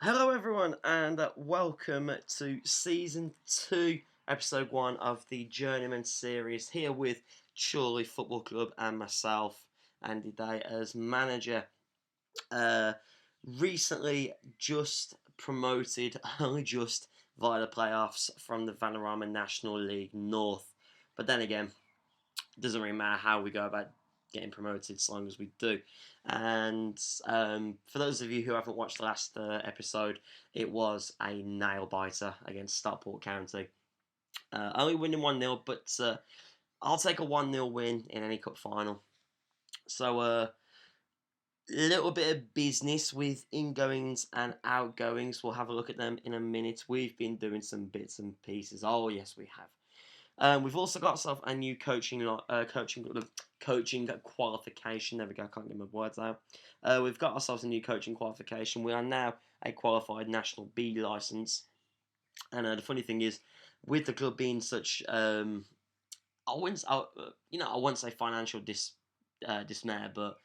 Hello, everyone, and welcome to Season 2, Episode 1 of the Journeyman series, here with Chorley Football Club and myself, Andy Day, as manager. Recently just promoted, only just via the playoffs from the Vanarama National League North. But then again, it doesn't really matter how we go about getting promoted as long as we do. And for those of you who haven't watched the last episode, it was a nail biter against Stockport County. Only winning 1-0, but I'll take a 1-0 win in any cup final. So a little bit of business with ingoings and outgoings. We'll have a look at them in a minute. We've been doing some bits and pieces. Oh yes, we have. We've also got ourselves a new coaching qualification. There we go. I can't get my words out. We've got ourselves a new coaching qualification. We are now a qualified National B license. And the funny thing is, with the club being such, I wouldn't say financial dismay, but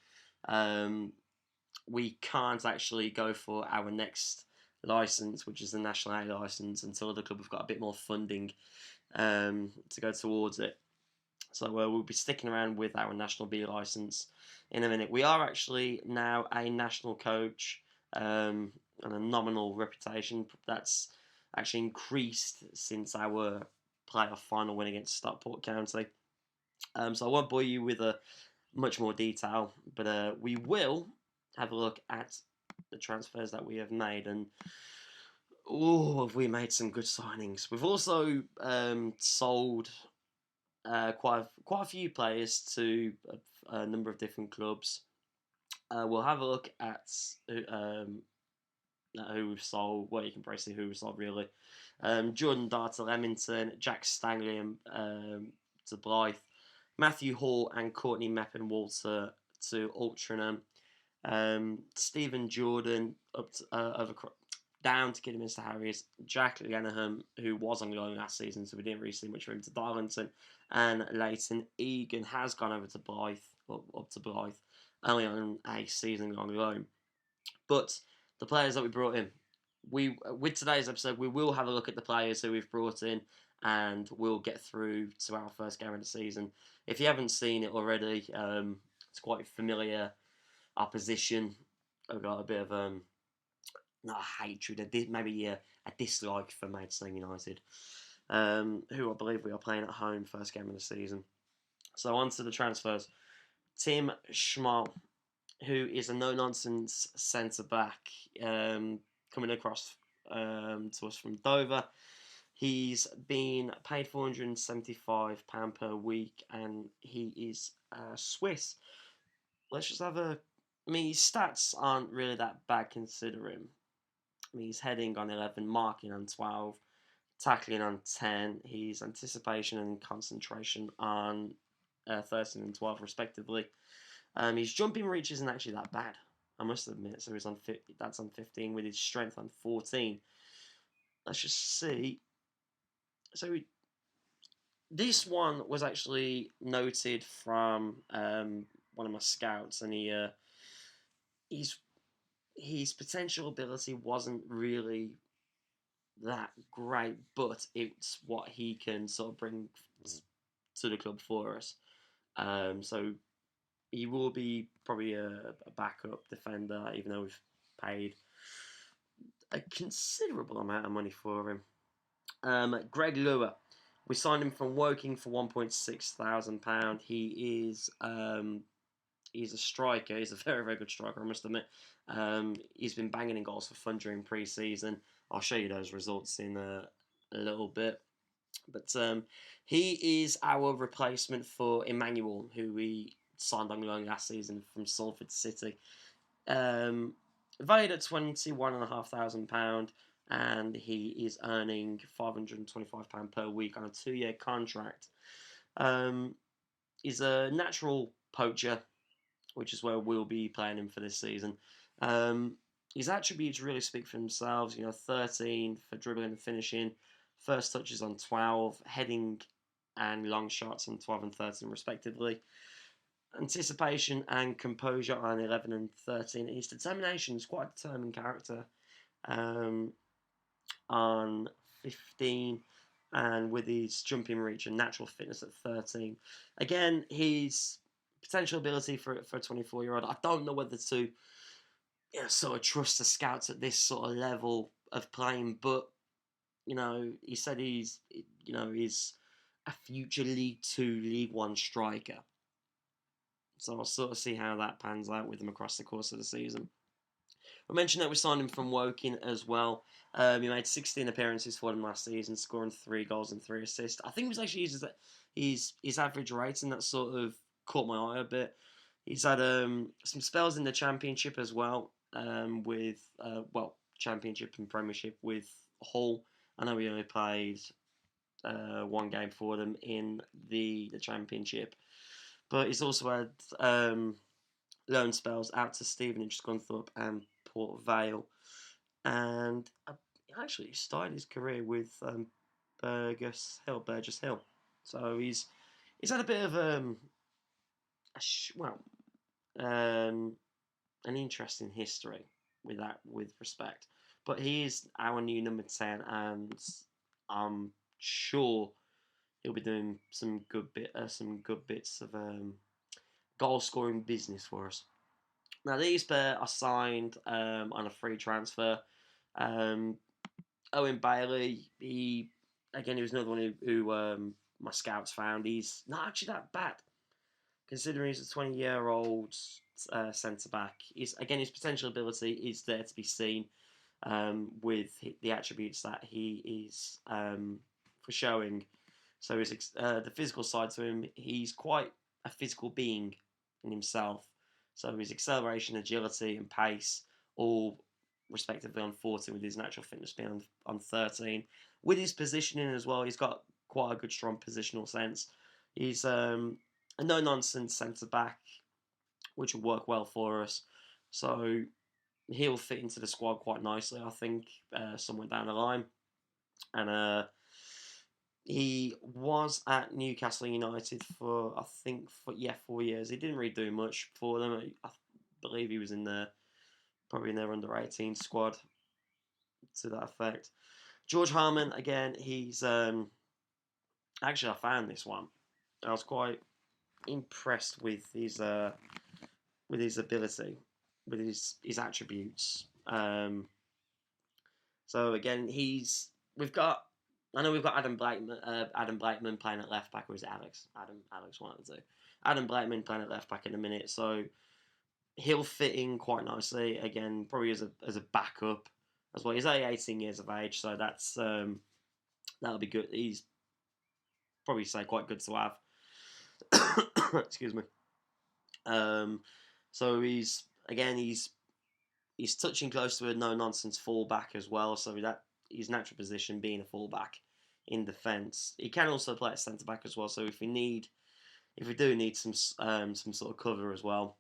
we can't actually go for our next license, which is the National A license, until the club have got a bit more funding to go towards it. So we'll be sticking around with our National B licence in a minute. We are actually now a national coach and a nominal reputation. That's actually increased since our playoff final win against Stockport County. So I won't bore you with much more detail, but we will have a look at the transfers that we have made, and have we made some good signings. We've also sold quite a few players to a number of different clubs. We'll have a look at who we've sold. Well, you can probably see who we've sold, really. Jordan Dart to Leamington, Jack Stanley to Blythe, Matthew Hall and Courtney Meppen Walter to Altrincham, Stephen Jordan up to, down to Kidderminster Harriers, Jack Lenaham, who was on loan last season, so we didn't really see much for him, to Darlington, and Leighton Egan has gone over to Blythe, up to Blythe, only on a season-long loan. But the players that we brought in, with today's episode, we will have a look at the players who we've brought in, and we'll get through to our first game of the season. If you haven't seen it already, it's quite familiar opposition. I've got a bit of not a hatred, maybe a dislike for Maidstone United, who I believe we are playing at home first game of the season. So on to the transfers. Tim Schmal, who is a no-nonsense centre-back, coming across to us from Dover. He's been paid £475 per week, and he is Swiss. Let's just have his stats aren't really that bad considering. He's heading on 11, marking on 12, tackling on 10. He's anticipation and concentration on 13 and 12 respectively. His jumping reach isn't actually that bad, I must admit. So that's on 15 with his strength on 14. Let's just see. So this one was actually noted from one of my scouts, and his potential ability wasn't really that great, but it's what he can sort of bring to the club for us. So he will be probably a backup defender, even though we've paid a considerable amount of money for him. Greg Lua, we signed him from Woking for £1,600. He is he's a striker. He's a very, very good striker, I must admit. He's been banging in goals for fun during pre-season. I'll show you those results in a little bit. But he is our replacement for Emmanuel, who we signed on loan last season from Salford City. Valued at £21,500, and he is earning £525 per week on a 2-year contract. He's a natural poacher, which is where we'll be playing him for this season. His attributes really speak for themselves. 13 for dribbling and finishing, first touches on 12, heading and long shots on 12 and 13 respectively. Anticipation and composure on 11 and 13. His determination is quite a determined character. um, on 15, and with his jumping reach and natural fitness at 13. Again, his potential ability for a 24-year-old, I don't know whether to sort of trust the scouts at this sort of level of playing, but he said he's a future League Two, League One striker. So I'll sort of see how that pans out with him across the course of the season. I mentioned that we signed him from Woking as well. He made 16 appearances for them last season, scoring 3 goals and 3 assists. I think it was actually his average rating that sort of caught my eye a bit. He's had some spells in the Championship as well, with Championship and Premiership with Hull. I know he only played 1 game for them in the Championship, but he's also had loan spells out to Stevenage, Scunthorpe, and Port Vale, and actually started his career with Burgess Hill. So he's had a bit of an interesting history with respect. But he is our new number 10, and I'm sure he'll be doing some good bits of goal scoring business for us. Now these pair are signed on a free transfer. Owen Bailey, he was another one who my scouts found. He's not actually that bad, considering he's a 20-year-old centre back. His potential ability is there to be seen, with the attributes that he is for showing. So the physical side to him, he's quite a physical being in himself. So his acceleration, agility, and pace, all respectively on 14, with his natural fitness being on 13. With his positioning as well, he's got quite a good, strong positional sense. He's a no-nonsense centre-back, which will work well for us. So he'll fit into the squad quite nicely, I think, somewhere down the line. And he was at Newcastle United for 4 years. He didn't really do much for them. I believe he was probably in their under-18 squad, to that effect. George Harman, again, he's actually, I found this one. I was quite impressed with his ability, with his attributes. So again, I know we've got Adam Blakeman playing at left back, or is it Alex? Alex wanted to. Adam Blakeman playing at left back in a minute, so he'll fit in quite nicely. Again, probably as a backup as well. He's only 18 years of age, so that'll be good. He's probably quite good to have. Excuse me. So he's touching close to a no-nonsense fullback as well, so that his natural position being a fullback in defence. He can also play at centre-back as well, so if we do need some sort of cover as well,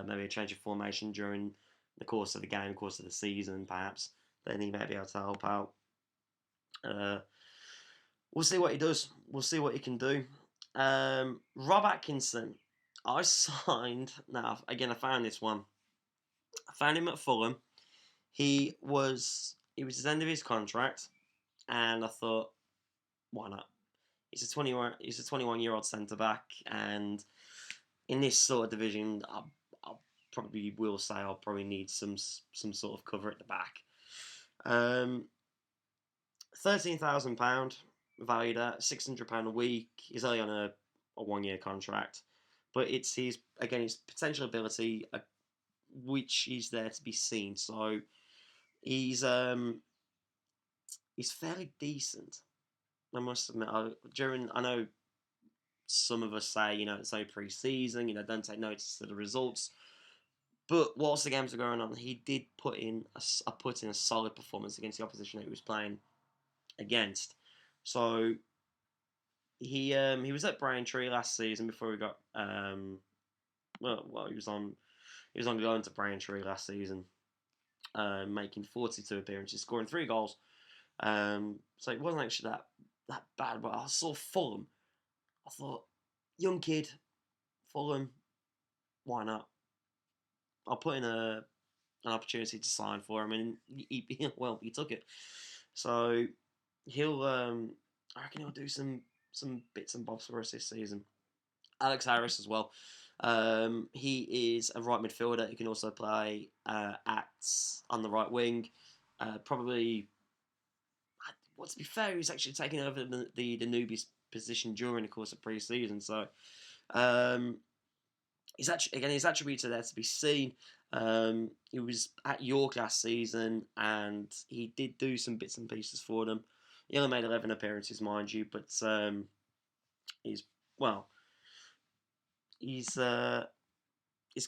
maybe a change of formation during the course of the game, course of the season perhaps, then he may be able to help out. We'll see what he does. We'll see what he can do. Rob Atkinson, I signed. Now, again, I found this one. I found him at Fulham. It was the end of his contract, and I thought, why not? He's a 21-year-old centre back, and in this sort of division, I probably will say I'll probably need some sort of cover at the back. £13,000 valued at £600 a week. He's only on a 1-year contract, but it's his potential ability, which is there to be seen. So he's fairly decent, I must admit. I know some of us say, it's only pre-season, don't take notice of the results. But whilst the games were going on, he did put in a solid performance against the opposition that he was playing against. So he was at Braintree last season before he got he was on loan to Braintree last season, making 42 appearances, scoring 3 goals. So it wasn't actually that bad. But I saw Fulham. I thought, young kid, Fulham, why not? I'll put in a an opportunity to sign for him, and he took it. So I reckon he'll do some bits and bobs for us this season. Alex Harris as well. He is a right midfielder. He can also play on the right wing. Probably, well, to be fair, he's actually taking over the newbie's position during the course of pre-season. So his attributes are there to be seen. He was at York last season, and he did do some bits and pieces for them. He only made 11 appearances, mind you, but he's well. His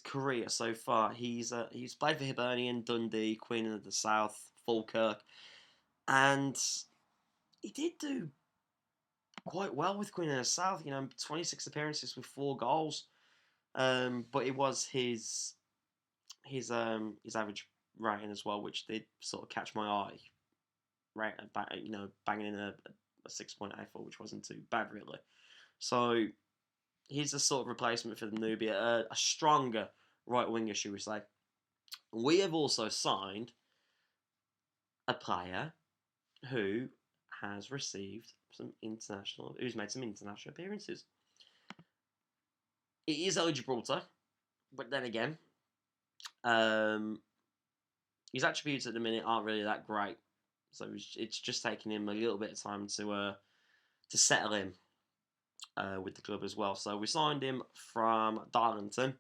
career so far, he's played for Hibernian, Dundee, Queen of the South, Falkirk, and he did do quite well with Queen of the South. 26 appearances with 4 goals. But it was his average rating as well, which did sort of catch my eye. Right, banging in a 6.84, which wasn't too bad really. So he's a sort of replacement for the newbie, a stronger right winger, should we say. We have also signed a player who has received who's made some international appearances. It is El Gibraltar, but then again, his attributes at the minute aren't really that great. So it's just taking him a little bit of time to settle in with the club as well. So we signed him from Darlington.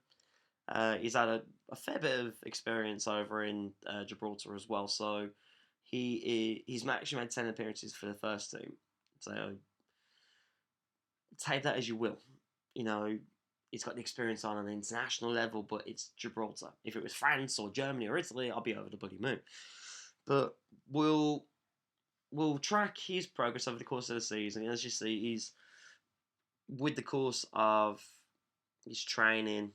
He's had a fair bit of experience over in Gibraltar as well. So he's actually made 10 appearances for the first team. So take that as you will. He's got the experience on an international level, but it's Gibraltar. If it was France or Germany or Italy, I'll be over the bloody moon. But we'll track his progress over the course of the season. As you see, he's with the course of his training.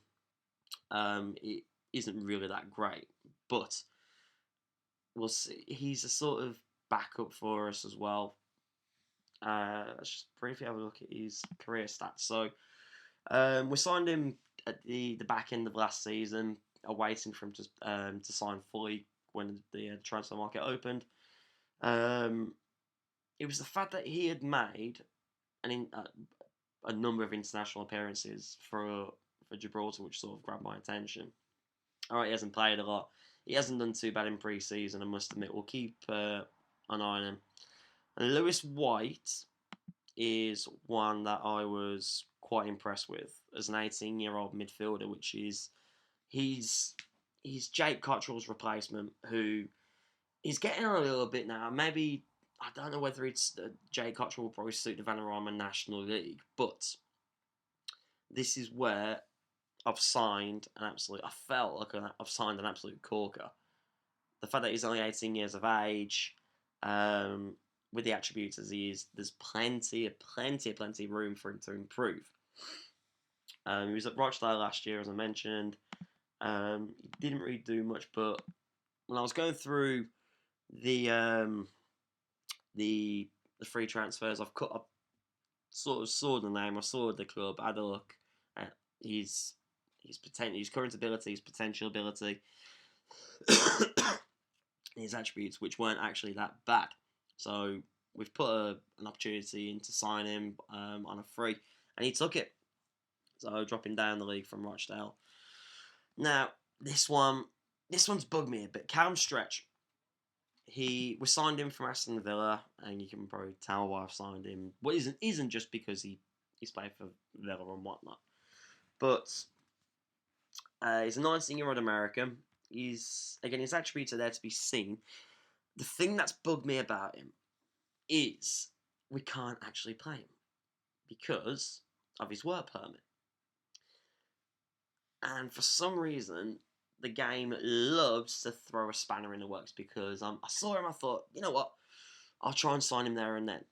It isn't really that great, but we'll see. He's a sort of backup for us as well. Let's just briefly have a look at his career stats. So we signed him at the back end of last season, awaiting for him to sign fully when the transfer market opened. It was the fact that he had made a number of international appearances for Gibraltar, which sort of grabbed my attention. All right, he hasn't played a lot. He hasn't done too bad in pre-season, I must admit. We'll keep an eye on him. And Lewis White is one that I was quite impressed with as an 18-year-old midfielder, which is he's Jake Cottrell's replacement, who is getting on a little bit now. Maybe, I don't know whether it's Jake Cottrell will probably suit the Vanarama National League, but this is where I've signed I felt like I've signed an absolute corker. The fact that he's only 18 years of age, with the attributes as he is, there's plenty of room for him to improve. He was at Rochdale last year, as I mentioned. He didn't really do much, but when I was going through the free transfers, I sort of saw the name, I saw the club, had a look at his current ability, his potential ability, his attributes, which weren't actually that bad. So we've put an opportunity in to sign him on a free, and he took it. So dropping down the league from Rochdale. Now this one's bugged me a bit. Callum Stretch. We signed him from Aston Villa, and you can probably tell why I've signed him. Well, isn't just because he's played for Villa and whatnot, but he's a 19-year-old American. His attributes are there to be seen. The thing that's bugged me about him is we can't actually play him because of his work permit. And for some reason, the game loves to throw a spanner in the works because I saw him, I thought, you know what, I'll try and sign him there and then.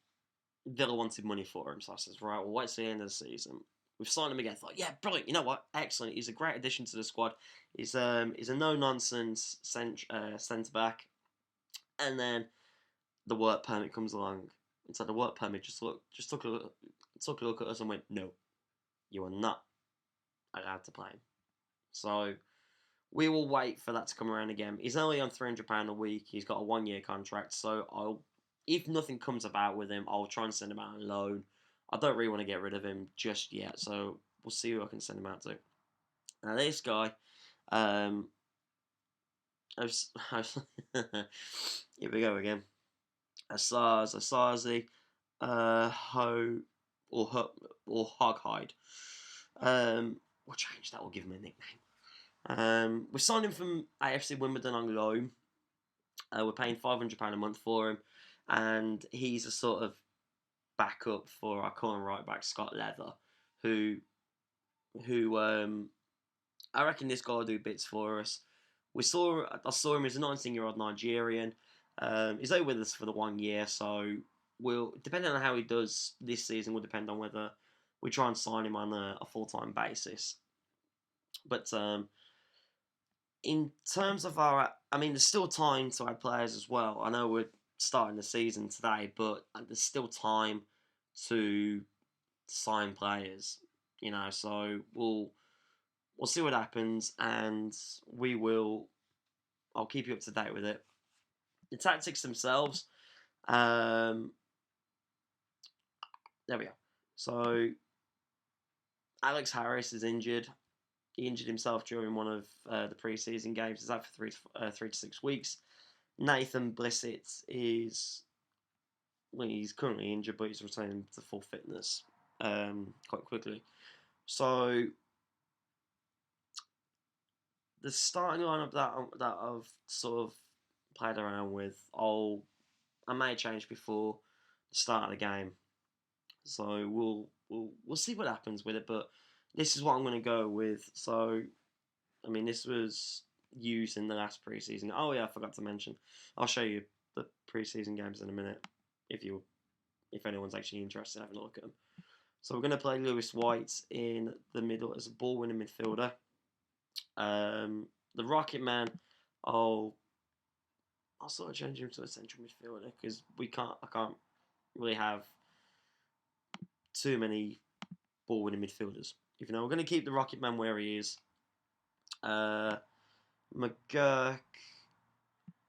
Villa wanted money for him, so I says, right, we'll wait till the end of the season. We've signed him again. I thought, yeah, brilliant. You know what? Excellent. He's a great addition to the squad. He's a no-nonsense centre-back. And then the work permit comes along. And so the work permit just took a look at us and went, no, you are not allowed to play him. So we will wait for that to come around again. He's only on £300 a week. He's got a 1-year contract, so if nothing comes about with him, I'll try and send him out on loan. I don't really want to get rid of him just yet, so we'll see who I can send him out to. Now this guy, here we go again. Asazi, or Hoghide. We'll change that. We'll give him a nickname. We signed him from AFC Wimbledon on loan. We're paying £500 a month for him, and he's a sort of backup for our current right back Scott Leather, who I reckon this guy will do bits for us. I saw him as a 19-year-old Nigerian. He's only with us for the 1 year, so depending on how he does this season, will depend on whether we try and sign him on a full-time basis. But in terms of there's still time to add players as well. I know we're starting the season today, but there's still time to sign players. So we'll see what happens, and I'll keep you up to date with it. The tactics themselves, there we go. So Alex Harris is injured. He injured himself during one of the pre-season games. He's out for 3 to 6 weeks. Nathan Blissett he's currently injured, but he's returning to full fitness quite quickly. So the starting lineup that I've sort of played around with, I may change before the start of the game. So we'll see what happens with it, but this is what I'm going to go with. So, this was used in the last preseason. Oh yeah, I forgot to mention. I'll show you the preseason games in a minute if anyone's actually interested in having a look at them. So we're going to play Lewis White in the middle as a ball-winning midfielder. The Rocket Man, I'll sort of change him to a central midfielder because I can't really have too many ball-winning midfielders. We're going to keep the Rocket Man where he is. McGurk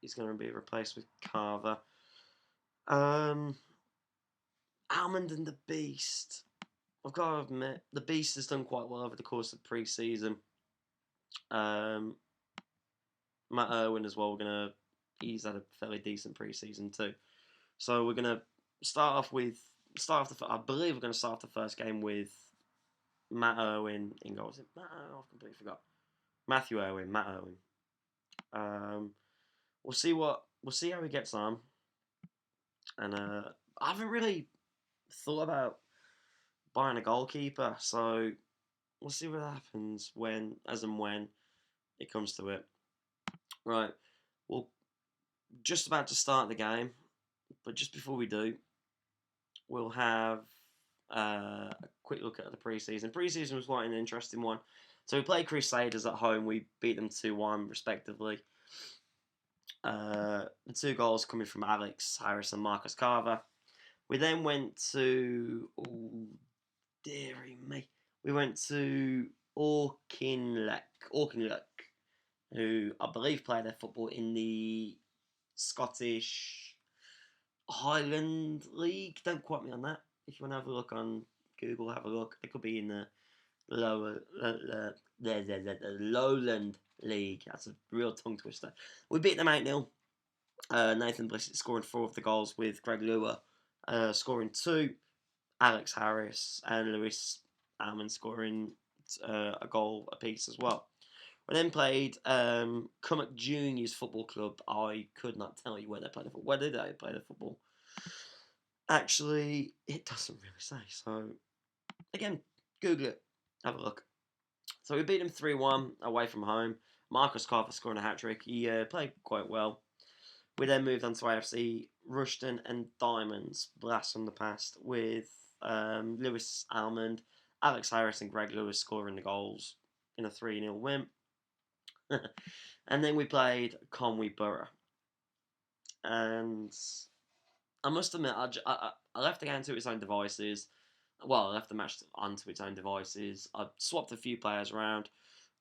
is going to be replaced with Carver. Almond and the Beast. I've got to admit, the Beast has done quite well over the course of pre-season. Matt Irwin as well. He's had a fairly decent pre-season too. So we're going to I believe we're going to start off the first game with Matt Irwin in goal. I completely forgot. Matthew Irwin, Matt Irwin. We'll see how he gets on. And I haven't really thought about buying a goalkeeper, so we'll see what happens when it comes to it. Right, we're just about to start the game, but just before we do, we'll have a quick look at the pre-season. Pre-season was quite an interesting one. So we played Crusaders at home. We beat them 2-1 respectively. The 2 goals coming from Alex Harris and Marcus Carver. We then went to we went to Auchinleck, who I believe play their football in the Scottish Highland League. Don't quote me on that. If you want to have a look on Google, have a look. It could be in the Lowland League. That's a real tongue twister. We beat them 8-0. Nathan Blissett scoring 4 of the goals, with Greg Lua scoring 2. Alex Harris and Lewis Almond scoring a goal apiece as well. We then played Cummock Juniors Football Club. I could not tell you where they played the football. Where did they play the football? Actually, it doesn't really say. So, again, Google it. Have a look. So we beat them 3-1 away from home. Marcus Carver scoring a hat-trick. He played quite well. We then moved on to AFC Rushden and Diamonds, Blast from the Past, with Lewis Almond, Alex Harris and Greg Lewis scoring the goals in a 3-0 win. And then we played Conwy Borough. And I must admit, I left the game to its own devices. Well, I left the match onto its own devices. I swapped a few players around,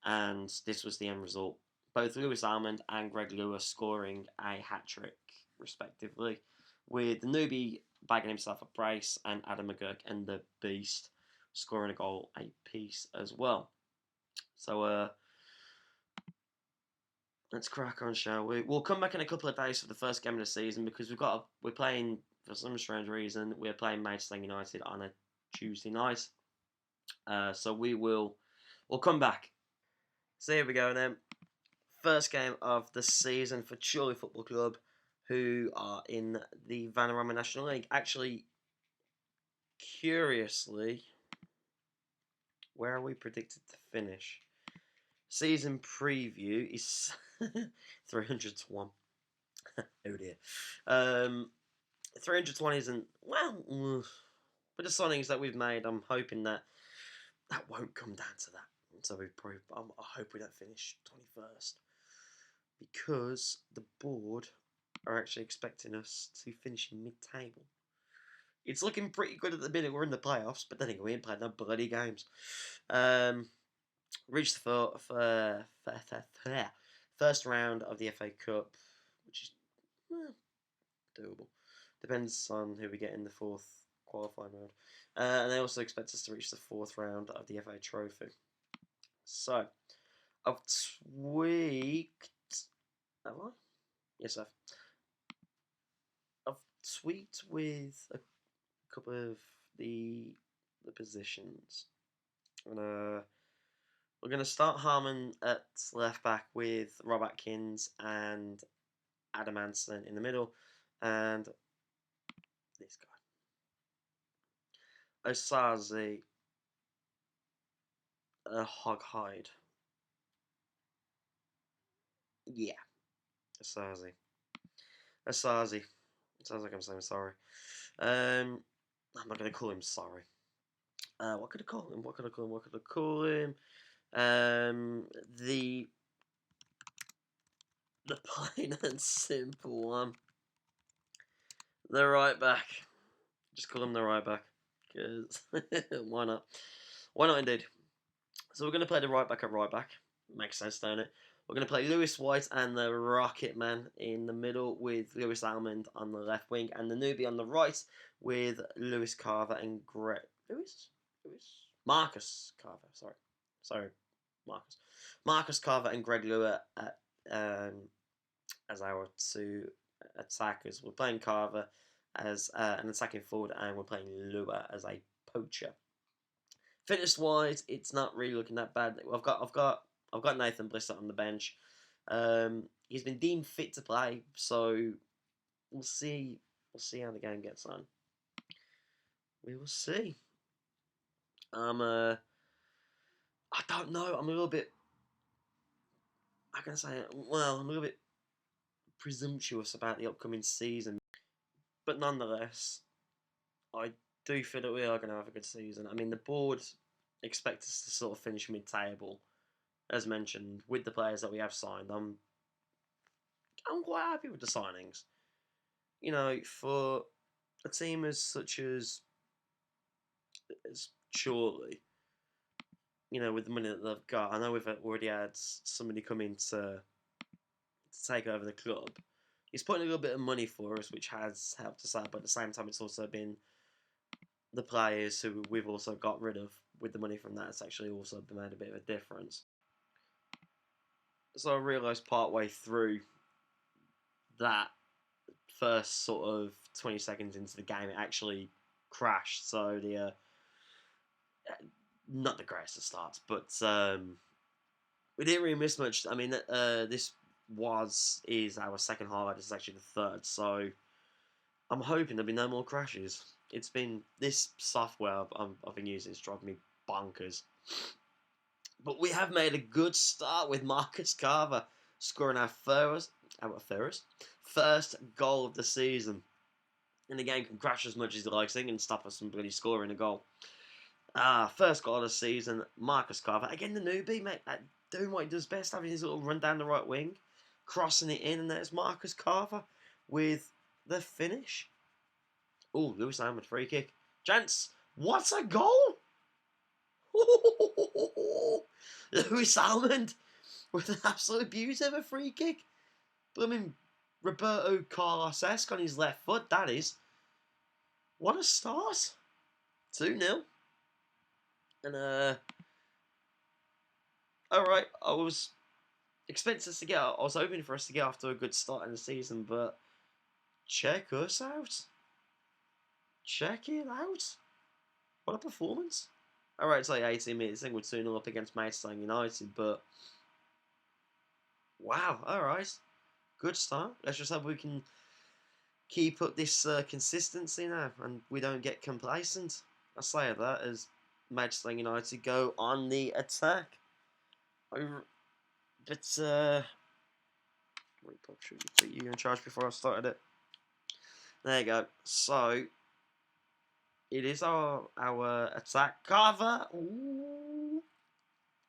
and this was the end result. both Lewis Almond and Greg Lewis scoring a hat-trick, respectively, with the newbie bagging himself a brace and Adam McGurk and the Beast scoring a goal apiece as well. So let's crack on, shall we? We'll come back in a couple of days for the first game of the season because we're playing, for some strange reason, we're playing Maidstone United on a Tuesday night. So we'll come back. So here we go then. First game of the season for Chorley Football Club, who are in the Vanarama National League. Actually, curiously, where are we predicted to finish? Season preview is 300 to 1. Oh dear. 300 to 1 isn't, well, with the signings that we've made, I'm hoping that won't come down to that. So I hope we don't finish 21st. Because the board are actually expecting us to finish in mid-table. It's looking pretty good at the minute. We're in the playoffs, but then again, we ain't played no bloody games. Reached the first round of the FA Cup, which is doable. Depends on who we get in the fourth qualifying round. And they also expect us to reach the fourth round of the FA Trophy. So, I've tweaked. Have I? Yes, I've tweaked with a couple of the positions. We're gonna start Harmon at left back with Rob Atkins and Adam Anson in the middle, and this guy Osazi Hoghide. Yeah, Osazi. It sounds like I'm saying sorry. I'm not gonna call him sorry. What could I call him? The plain and simple one. The right back. Just call him the right back. Because why not? Why not indeed? So we're going to play the right back at right back. Makes sense, don't it? We're going to play Lewis White and the Rocket Man in the middle with Lewis Almond on the left wing and the newbie on the right with Lewis Carver and Marcus Carver. Sorry, Marcus Carver and Greg Lewis as our two attackers. We're playing Carver as an attacking forward, and we're playing Lua as a poacher. Fitness wise, it's not really looking that bad. I've got Nathan Blissett on the bench. He's been deemed fit to play, so we'll see how the game gets on. We will see. I don't know. I'm a little bit. How can I say it? Well, I'm a little bit presumptuous about the upcoming season, but nonetheless, I do feel that we are going to have a good season. I mean, the board expect us to sort of finish mid-table, as mentioned, with the players that we have signed. I'm quite happy with the signings. You know, for a team as such as Chorley, you know, with the money that they've got, I know we've already had somebody come in to take over the club. He's putting a little bit of money for us, which has helped us out, but at the same time, it's also been the players who we've also got rid of with the money from that. It's actually also made a bit of a difference. So I realised partway through that first sort of 20 seconds into the game, it actually crashed. So the not the greatest of starts, but we didn't really miss much. I mean, this is our second highlight. This is actually the third, so I'm hoping there'll be no more crashes. It's been this software I've been using is driving me bonkers. But we have made a good start with Marcus Carver scoring our first goal of the season. And the game can crash as much as he likes. They can stop us from bloody scoring a goal. First goal of the season, Marcus Carver. Again, the newbie, mate, doing what he does best, having his little run down the right wing, crossing it in, and there's Marcus Carver with the finish. Oh, Lewis Almond free kick. Gents, what a goal! Lewis Almond with an absolute beauty of a free kick. Blooming Roberto Carlos-esque on his left foot, that is. What a start. 2-0. And, alright, I was expecting us to get, I was hoping for us to get off to a good start in the season, but check us out. Check it out. What a performance. Alright, it's like 18 minutes. I think we're 2-0 up against Maidstone United, but wow, alright. Good start. Let's just hope we can keep up this consistency now and we don't get complacent. I say that as Maidstone United go on the attack. But, should put you in charge before I started it. There you go. So, it is our attack. Carver! Ooh.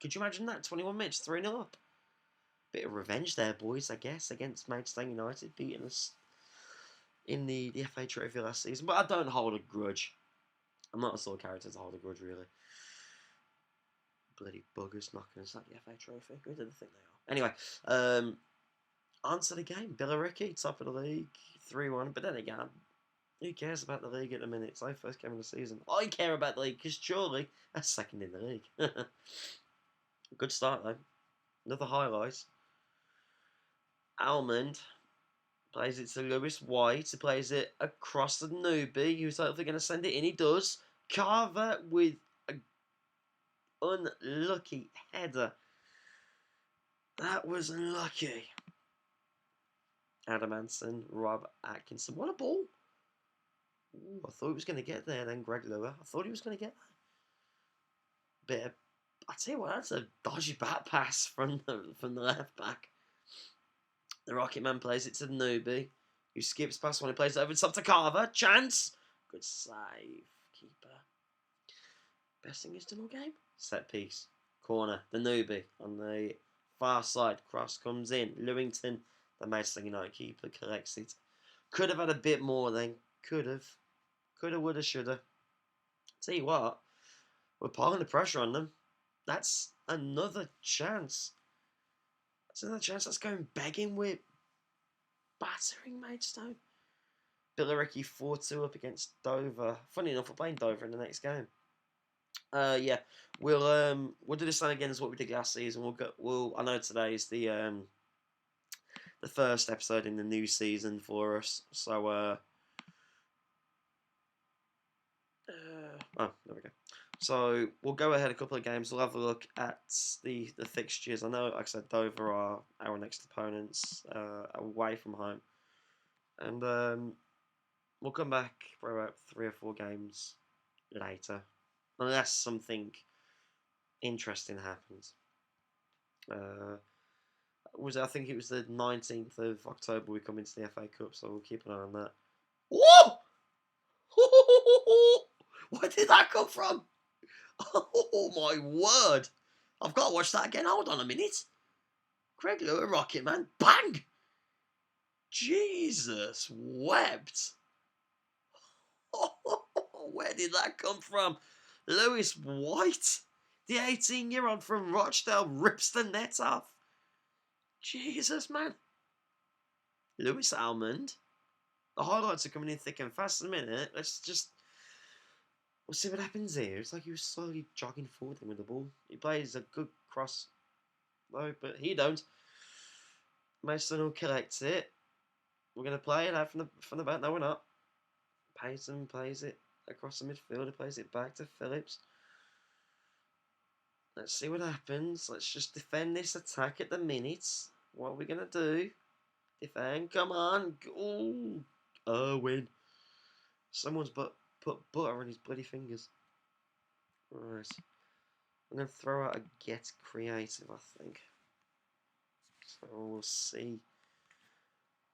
Could you imagine that? 21 minutes, 3-0 up. Bit of revenge there, boys, I guess, against Maidstone United, beating us in the FA Trophy last season. But I don't hold a grudge. I'm not a sort of character to hold a grudge, really. Bloody buggers knocking us at the FA Trophy. Who did they think they are? Anyway, on to the game. Billericay, top of the league, 3-1. But then again, who cares about the league at the minute? It's our first game of the season. I care about the league because Chorley are second in the league. Good start, though. Another highlight. Almond plays it to Lewis White. He plays it across the newbie, who's hopefully going to send it in. He does. Carver with an unlucky header. That was unlucky. Adam Anson, Rob Atkinson. What a ball. Ooh, I thought he was going to get there then, Greg Lower. I thought he was going to get there. I tell you what, that's a dodgy back pass from the left back. The Rocket Man plays it to the newbie, who skips past when he plays it over the top to Carver. Chance! Good save, keeper. Best thing he's done all game? Set piece. Corner. The newbie on the far side. Cross comes in. Lewington, the Maidstone United keeper, collects it. Could have had a bit more then. Could have. Coulda, woulda, shoulda. Tell you what, we're piling the pressure on them. That's another chance. That's another chance that's going begging with battering Maidstone. Billericay 4-2 up against Dover. Funny enough, we're playing Dover in the next game. Yeah, we'll do this again as what we did last season. I know today is the first episode in the new season for us. So oh, there we go. So we'll go ahead a couple of games. We'll have a look at the fixtures. I know, like I said, Dover are our next opponents away from home, and we'll come back for about 3 or 4 games later, unless something interesting happens. I think it was the 19th of October we come into the FA Cup, so we'll keep an eye on that. Whoa! Where did that come from? Oh my word! I've got to watch that again. Hold on a minute. Greg Lewis, Rocket Man, bang! Jesus wept. Where did that come from? Lewis White, the 18-year-old from Rochdale, rips the net off. Jesus, man. Lewis Almond. The highlights are coming in thick and fast in a minute. We'll see what happens here. It's like he was slowly jogging forward with the ball. He plays a good cross, though, but he don't. Mason will collect it. We're going to play it out from the back. No, we're not. Payton plays it across the midfield. He plays it back to Phillips. Let's see what happens. Let's just defend this attack at the minute. What are we going to do? Defend. Come on. Ooh. Win. Someone's put butter on his bloody fingers. Right. I'm going to throw out a get creative, I think. So we'll see.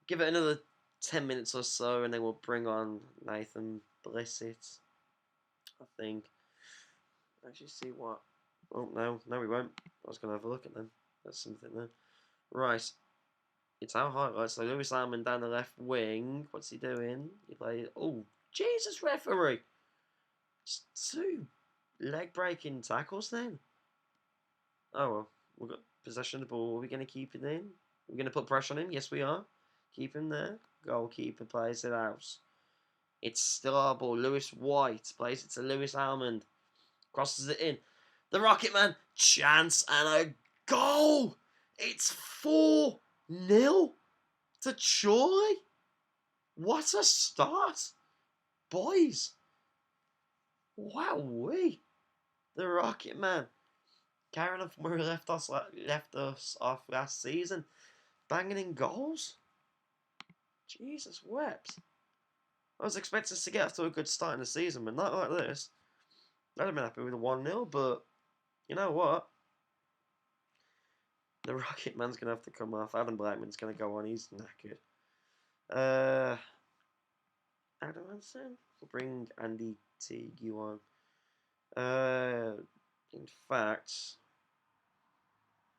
Give it another 10 minutes or so, and then we'll bring on Nathan Blissett, I think. Actually, see what... Oh, no, we won't. I was going to have a look at them. There's something there. Right. It's our highlights. So Lewis Almond down the left wing. What's he doing? He plays... Oh, Jesus, referee! It's 2 leg-breaking tackles then. Oh, well. Possession of the ball. Are we going to keep it in? We're going to put pressure on him. Yes, we are. Keep him there. Goalkeeper plays it out. It's still our ball. Lewis White plays it to Lewis Almond. Crosses it in. The Rocket Man. Chance and a goal. It's 4-0 to Chorley. What a start. Boys. Wowee. The Rocket Man. Carrying on from where he left us off last season. Banging in goals. Jesus wept. I was expecting us to get off to a good start in the season, but not like this. I'd have been happy with a 1-0, but you know what? The Rocket Man's going to have to come off. Adam Blackman's going to go on. He's knackered. Adam Hansen? We'll bring Andy Teague on. In fact,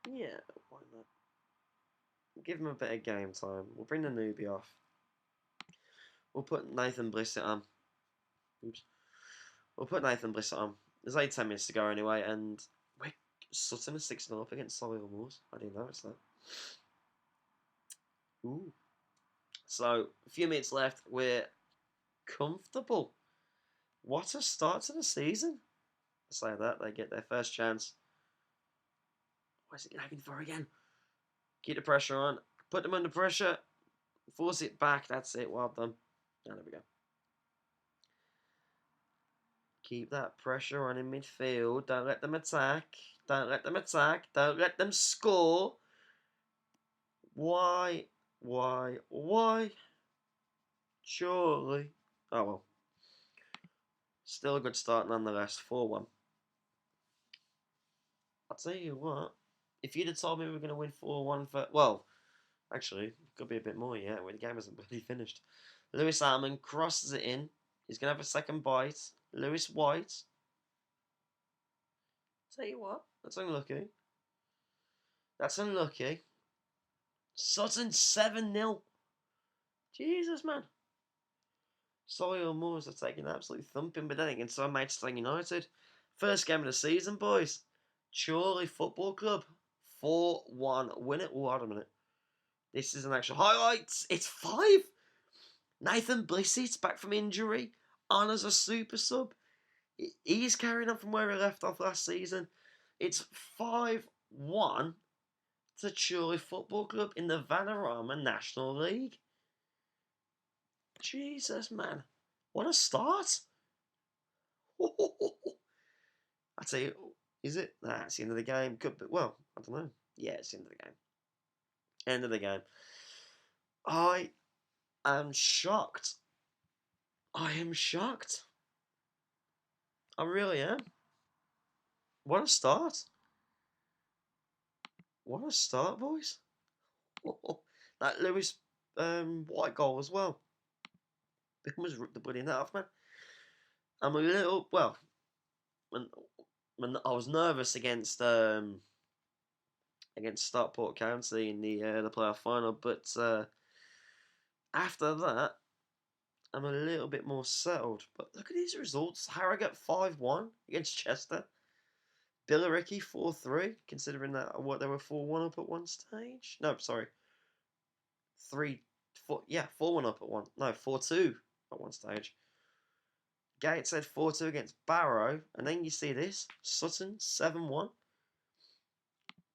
yeah, why not? Give him a bit of game time. We'll bring the newbie off. We'll put Nathan Blissett on. Oops. We'll put Nathan Blissett on. There's only 10 minutes to go anyway, and we're Sutton is 6-0 up against Solihull Moors. I didn't notice that. Ooh. So, a few minutes left. We're comfortable. What a start to the season. I say that. They get their first chance. Why is it going for again? Keep the pressure on. Put them under pressure. Force it back. That's it. Well done. And there we go. Keep that pressure on in midfield. Don't let them attack. Don't let them attack. Don't let them score. Why? Surely. Oh well. Still a good start nonetheless. 4-1. I'll tell you what. If you'd have told me we were going to win 4-1 for... Well, actually, it could be a bit more yet. The game hasn't really finished. Lewis Almond crosses it in. He's going to have a second bite. Lewis White. Tell you what. That's unlucky. That's unlucky. Sutton 7-0. Jesus, man. Solihull Moors are taking an absolute thumping, but then again, so Maidstone United. First game of the season, boys. Chorley Football Club. 4-1 win it. Oh, hold on a minute. This is an actual highlights. It's 5. Nathan Blissett's back from injury. On as a super sub. He's carrying on from where he left off last season. It's 5-1 to Chorley Football Club in the Vanarama National League. Jesus, man. What a start. I tell you, is it? Nah, it's the end of the game. Could be, well, I don't know. Yeah, it's the end of the game. End of the game. I am shocked. I am shocked. I really am. What a start. What a start, boys. That Lewis White goal as well. Beckham's ripped the bloody net off, man. I'm a little, well, when I was nervous against Stockport County in the playoff final, but after that, I'm a little bit more settled. But look at these results. Harrogate 5-1 against Chester. Billericay 4-3, considering that what they were 4-1 up at one stage. No, sorry. 4-1 up at one. No, 4-2 at one stage. Gateshead 4-2 against Barrow, and then you see this Sutton 7-1.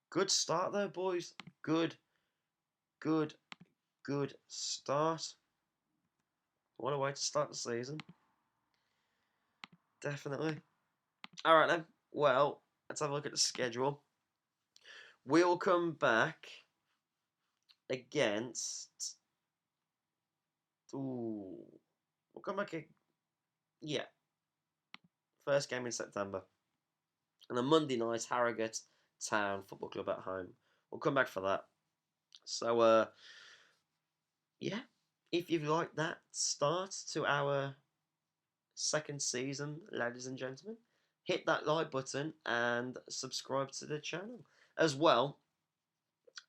Good start though, boys. Good start. What a way to start the season. Definitely. All right then. Well, let's have a look at the schedule. We'll come back against. Ooh, we'll come back. Yeah. First game in September. And a Monday night, Harrogate Town Football Club at home. We'll come back for that. So, yeah. If you've liked that start to our second season, ladies and gentlemen, hit that like button and subscribe to the channel. As well,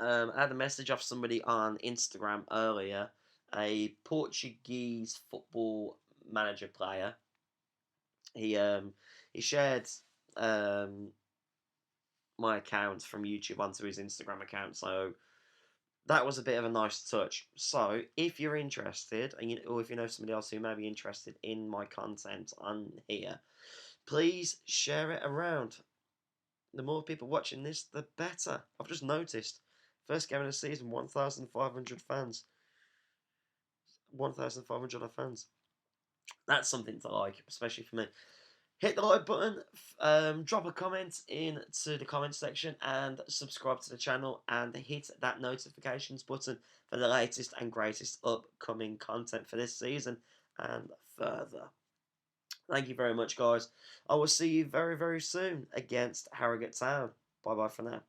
I had a message off somebody on Instagram earlier, a Portuguese football manager player. He shared my account from YouTube onto his Instagram account. So that was a bit of a nice touch. So if you're interested, or if you know somebody else who may be interested in my content on here, please share it around. The more people watching this, the better. I've just noticed. First game of the season, 1,500 fans. 1,500 fans. That's something to like, especially for me. Hit the like button, drop a comment into the comment section, and subscribe to the channel, and hit that notifications button for the latest and greatest upcoming content for this season and further. Thank you very much, guys. I will see you very, very soon against Harrogate Town. Bye-bye for now.